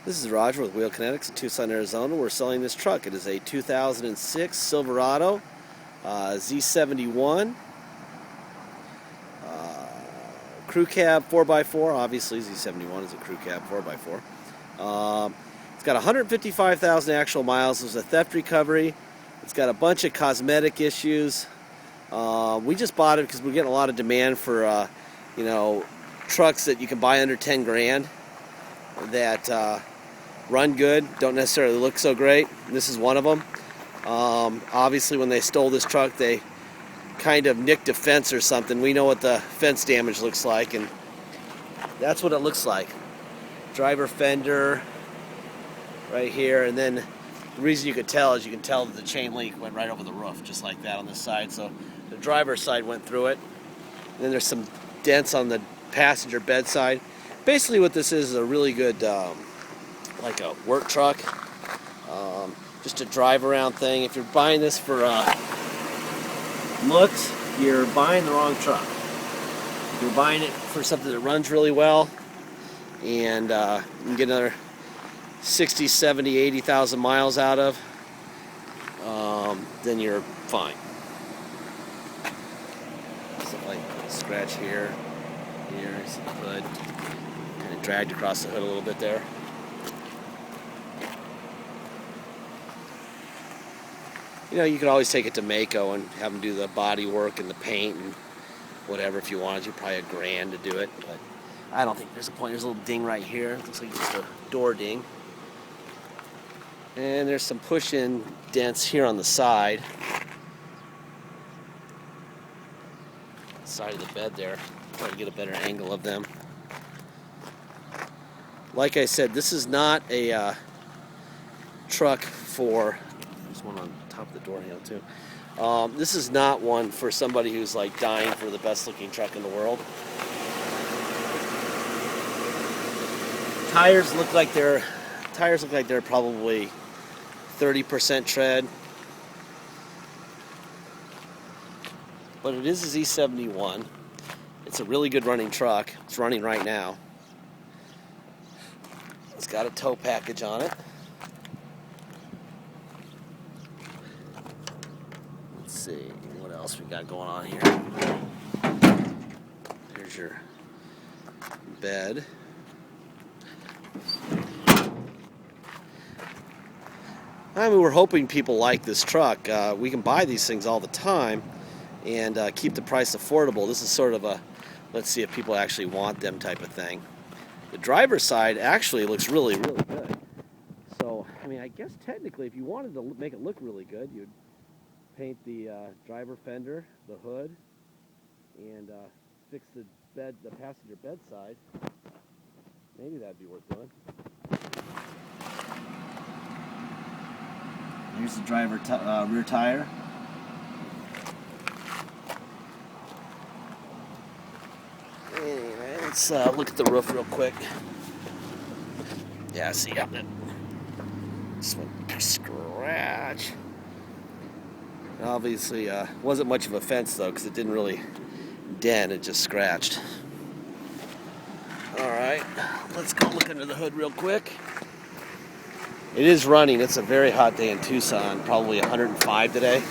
This is Roger with Wheel Kinetics in Tucson, Arizona. We're selling this truck. It is a 2006 Silverado Z71 crew cab 4x4. Obviously, Z71 is a crew cab 4x4. It's got 155,000 actual miles. There's a theft recovery. It's got a bunch of cosmetic issues. We just bought it because we're getting a lot of demand for trucks that you can buy under 10 grand that run good, don't necessarily look so great. This is one of them. Obviously, when they stole this truck, they kind of nicked a fence or something. We know what the fence damage looks like, and that's what it looks like. Driver fender right here, and then the reason you could tell is you can tell that the chain link went right over the roof, just like that on this side. So the driver's side went through it. And then there's some dents on the passenger bed side. Basically, what this is a really good like a work truck, just a drive around thing. If you're buying this for looks, you're buying the wrong truck. If you're buying it for something that runs really well and you can get another 60, 70, 80,000 miles out of, then you're fine. Something like a scratch here, see the hood, kind of dragged across the hood a little bit there. You could always take it to Mako and have them do the body work and the paint and whatever if you wanted to. Probably $1,000 to do it, but I don't think there's a point. There's a little ding right here. It looks like just a door ding. And there's some push-in dents here on the side. Side of the bed there. Try to get a better angle of them. Like I said, this is not a truck for... There's one on top of the door handle too. This is not one for somebody who's like dying for the best looking truck in the world. Tires look like they're probably 30% tread. But it is a Z71. It's a really good running truck. It's running right now. It's got a tow package on it. Let's see what else we got going on here. Here's your bed. I mean, we're hoping people like this truck. We can buy these things all the time and keep the price affordable. This is sort of a, let's see if people actually want them type of thing. The driver's side actually looks really, really good. So, I mean, I guess technically if you wanted to make it look really good, you'd paint the driver fender, the hood, and fix the passenger bed side. Maybe that'd be worth doing. Here's the driver rear tire. Anyway, let's look at the roof real quick. Yeah, see, this one scratch. Obviously, wasn't much of a fence though, because it didn't really dent; it just scratched. All right, let's go look under the hood real quick. It is running. It's a very hot day in Tucson, probably 105 today.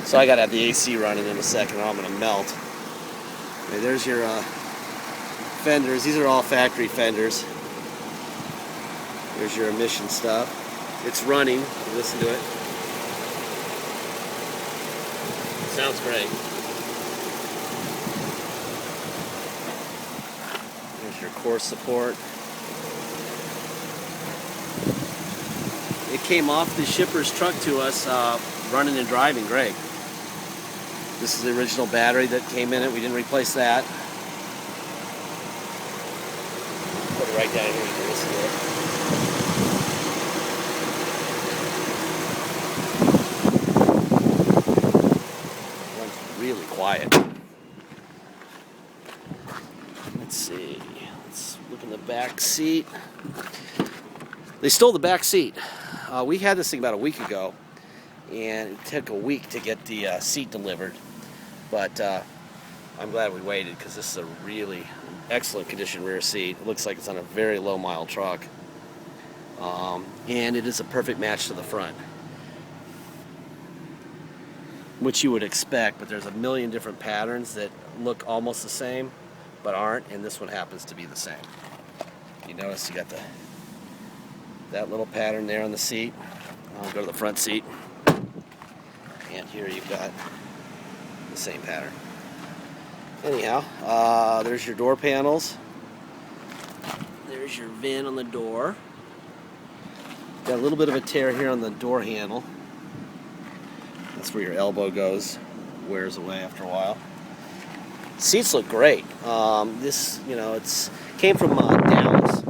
So I gotta have the AC running in a second or I'm gonna melt. Okay, there's your fenders. These are all factory fenders. There's your emission stuff. It's running. Listen to it. Sounds great. There's your core support. It came off the shipper's truck to us, running and driving great. This is the original battery that came in it. We didn't replace that. Put it right down here. You can listen to it. Runs really quiet. Let's see. Let's look in the back seat. They stole the back seat. We had this thing about a week ago, and it took a week to get the seat delivered. But I'm glad we waited because this is a really excellent condition rear seat. It looks like it's on a very low mile truck. And it is a perfect match to the front, which you would expect, but there's a million different patterns that look almost the same but aren't, and this one happens to be the same. You notice you got that little pattern there on the seat. I'll go to the front seat, and here you've got the same pattern. Anyhow, there's your door panels. There's your VIN on the door. Got a little bit of a tear here on the door handle. That's where your elbow goes, wears away after a while. Seats look great. This, it's came from Dallas,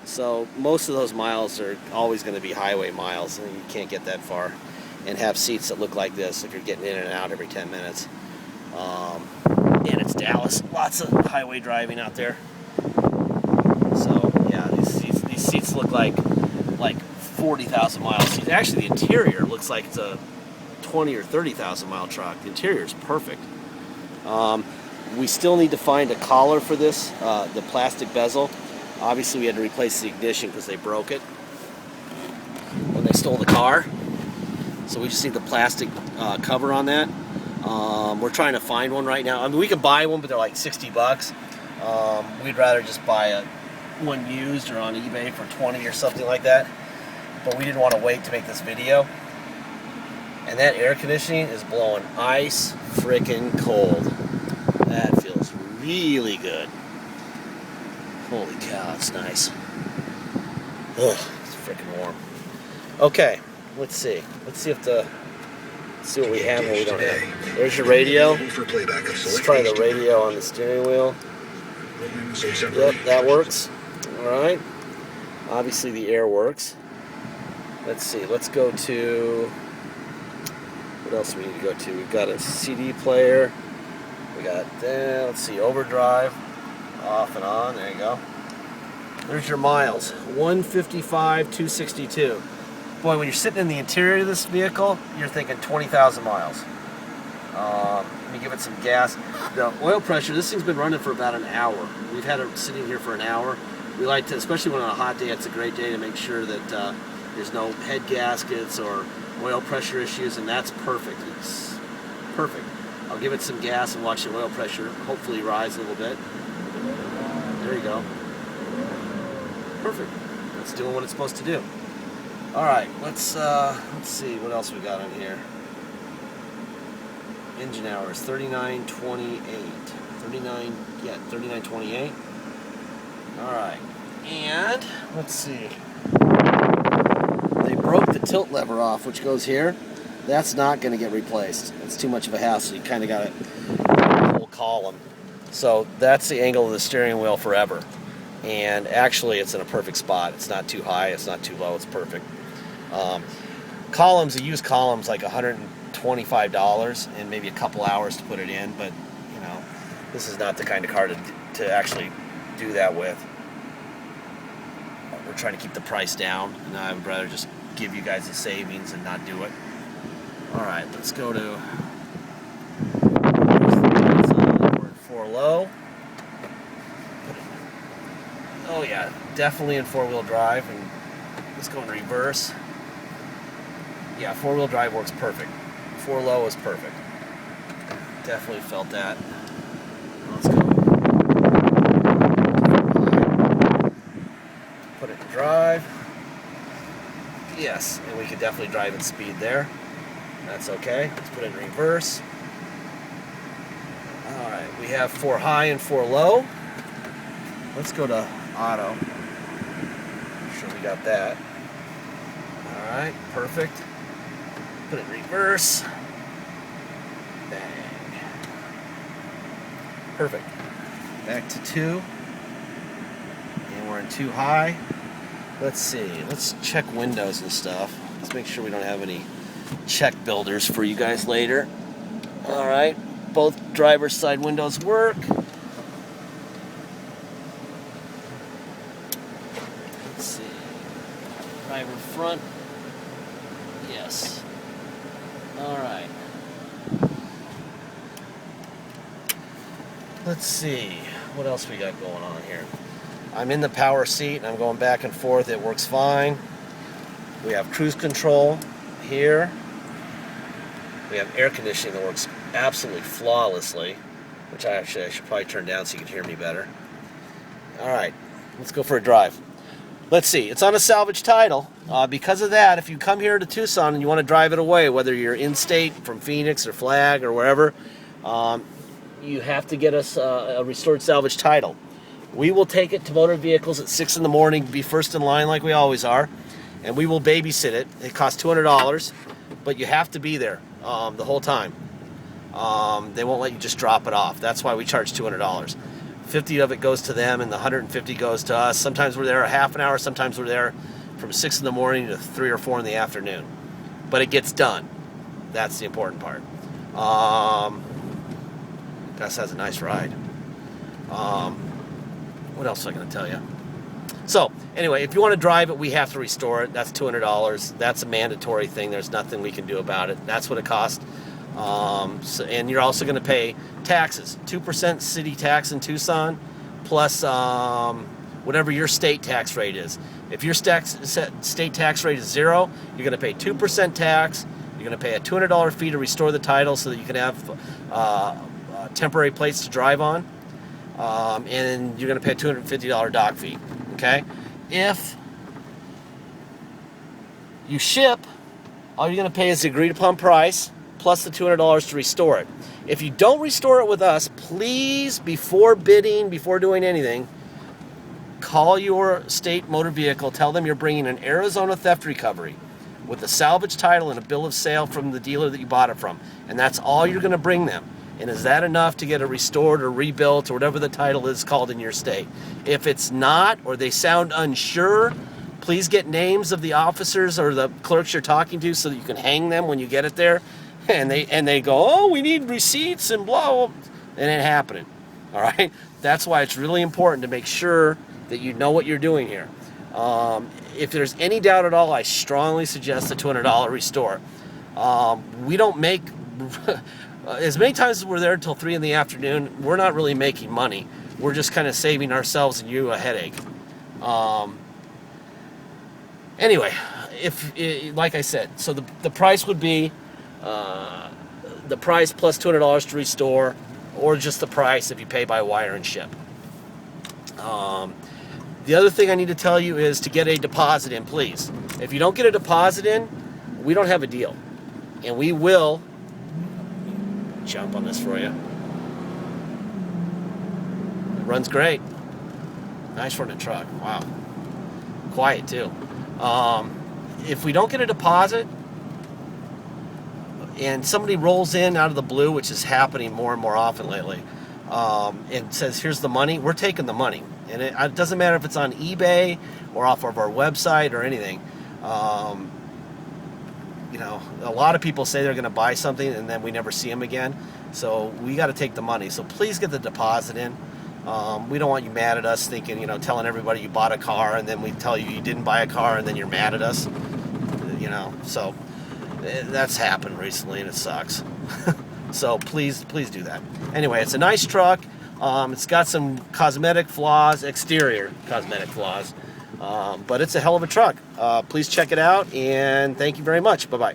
so most of those miles are always going to be highway miles, and you can't get that far and have seats that look like this if you're getting in and out every 10 minutes. And it's Dallas, lots of highway driving out there. So yeah, these seats look like 40,000 mile seats. Actually, the interior looks like it's a 20 or 30,000 mile truck. The interior is perfect. We still need to find a collar for this, the plastic bezel. Obviously, we had to replace the ignition because they broke it when they stole the car. So we just need the plastic cover on that. We're trying to find one right now. I mean, we can buy one, but they're like $60. We'd rather just buy one used or on eBay for 20 or something like that. But we didn't want to wait to make this video. And that air conditioning is blowing ice freaking cold. That feels really good. Holy cow, it's nice. Ugh, it's freaking warm. Okay, let's see. Let's see what we have and what we don't have. There's your radio. Let's try the radio on the steering wheel. Yep, that works. Alright. Obviously the air works. Let's see, let's go to... What else do we need to go to? We've got a CD player. We got that. Let's see, overdrive. Off and on. There you go. There's your miles. 155, 262. Boy, when you're sitting in the interior of this vehicle, you're thinking 20,000 miles. Let me give it some gas. The oil pressure, this thing's been running for about an hour. We've had it sitting here for an hour. We like to, especially when on a hot day, it's a great day to make sure that there's no head gaskets or oil pressure issues, and that's perfect. It's perfect. I'll give it some gas and watch the oil pressure hopefully rise a little bit. There you go. Perfect. It's doing what it's supposed to do. All right, let's see what else we got on here. Engine hours 3928. 3928. All right, and let's see. They broke the tilt lever off, which goes here. That's not going to get replaced. It's too much of a hassle. You kind of got a whole column. So that's the angle of the steering wheel forever. And actually, it's in a perfect spot. It's not too high. It's not too low. It's perfect. Columns, the used columns, like $125 and maybe a couple hours to put it in. But this is not the kind of car to actually do that with. We're trying to keep the price down, and I would rather just give you guys the savings and not do it. All right, let's go to 4 low. Oh yeah, definitely in 4-wheel drive, and let's go in reverse. Yeah, 4-wheel drive works perfect. 4 low is perfect. Definitely felt that. Let's go. Put it in drive. Yes, and we could definitely drive in speed there. That's okay. Let's put it in reverse. Alright, we have 4 high and 4 low. Let's go to auto. I'm sure we got that. Alright, perfect. Put it in reverse. Bang. Perfect. Back to 2. And we're in 2 high. Let's see. Let's check windows and stuff. Let's make sure we don't have any check builders for you guys later. Alright. Both driver's side windows work. Let's see. Driver front. Yes. Alright. Let's see. What else we got going on here? I'm in the power seat and I'm going back and forth. It works fine. We have cruise control here. We have air conditioning that works absolutely flawlessly, which I should probably turn down so you can hear me better. All right, let's go for a drive. Let's see, it's on a salvage title. Because of that, if you come here to Tucson and you want to drive it away, whether you're in-state from Phoenix or Flag or wherever, you have to get us a restored salvage title. We will take it to motor vehicles at 6 in the morning, be first in line like we always are, and we will babysit it. It costs $200, but you have to be there the whole time. They won't let you just drop it off. That's why we charge $200. 50 of it goes to them, and the 150 goes to us. Sometimes we're there a half an hour. Sometimes we're there from 6 in the morning to 3 or 4 in the afternoon. But it gets done. That's the important part. Gus has a nice ride. What else am I going to tell you? So, anyway, if you want to drive it, we have to restore it. That's $200. That's a mandatory thing. There's nothing we can do about it. That's what it costs. And you're also going to pay taxes, 2% city tax in Tucson, plus whatever your state tax rate is. If your state tax rate is 0, you're going to pay 2% tax. You're going to pay a $200 fee to restore the title so that you can have temporary plates to drive on, and you're going to pay a $250 dock fee. Okay, if you ship, all you're going to pay is the agreed upon price plus the $200 to restore it. If you don't restore it with us, please, before bidding, before doing anything, call your state motor vehicle, tell them you're bringing an Arizona theft recovery with a salvage title and a bill of sale from the dealer that you bought it from. And that's all you're going to bring them. And is that enough to get it restored or rebuilt or whatever the title is called in your state? If it's not, or they sound unsure, please get names of the officers or the clerks you're talking to so that you can hang them when you get it there. And they go, oh, we need receipts and blah, blah. It ain't happening. All right? That's why it's really important to make sure that you know what you're doing here. If there's any doubt at all, I strongly suggest a $200 restore. We don't make... as many times as we're there until 3 in the afternoon, we're not really making money. We're just kind of saving ourselves and you a headache. Anyway, like I said, so the price would be the price plus $200 to restore, or just the price if you pay by wire and ship. The other thing I need to tell you is to get a deposit in, please. If you don't get a deposit in, we don't have a deal. And we will jump on this for you. It runs great. Nice running truck. Wow. Quiet too. If we don't get a deposit and somebody rolls in out of the blue, which is happening more and more often lately, and says, here's the money, we're taking the money. And it doesn't matter if it's on eBay or off of our website or anything. You know, a lot of people say they're going to buy something and then we never see them again. So we got to take the money. So please get the deposit in. We don't want you mad at us thinking, telling everybody you bought a car and then we tell you you didn't buy a car and then you're mad at us. So that's happened recently and it sucks. So please do that. Anyway, it's a nice truck. It's got some cosmetic flaws, exterior cosmetic flaws. But it's a hell of a truck. Please check it out, and thank you very much. Bye-bye.